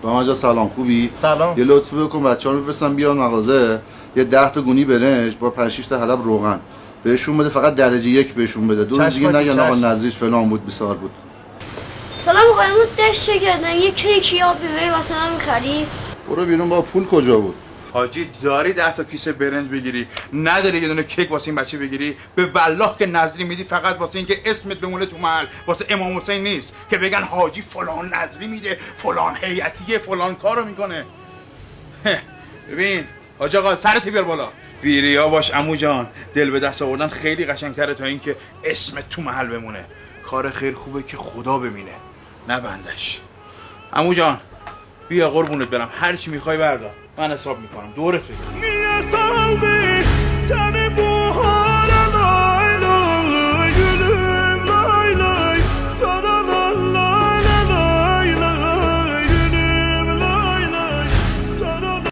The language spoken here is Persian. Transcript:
دامجا سلام، خوبی؟ سلام. یه لطفی بکن بچه‌ها رو بفرستن بیان مغازه، یه 10 تا گونی برنج با 5 6 تا حلب روغن بهشون بده، فقط درجه 1 بهشون بده. دو روز دیگه نگن آقا نظریش فلان بود بیسار بود. سلام آقایمون دست کردن یه کیک یا بیبی واسه من می‌خری؟ برو بیرون با پول کجا بود؟ حاجی داری 10 تا کیسه برنج بگیری، نداری یه دونه کیک واسه این بچه بگیری؟ به والله که نظری میدی فقط واسه اینکه اسمت بمونه تو محل، واسه امام حسین نیست که بگن حاجی فلان نظری میده، فلان هیئتیه، فلان کارو میکنه. ببین حاج آقا سرت بیار بالا، بیریا باش عمو جان. دل به دست آوردن خیلی قشنگتره تا اینکه اسمت تو محل بمونه. کار خیر خوبه که خدا ببینه نه بندش. عمو جان بیا قربونت برم، هر چی میخوای بردار، من حساب میکنم. دورت بگردم.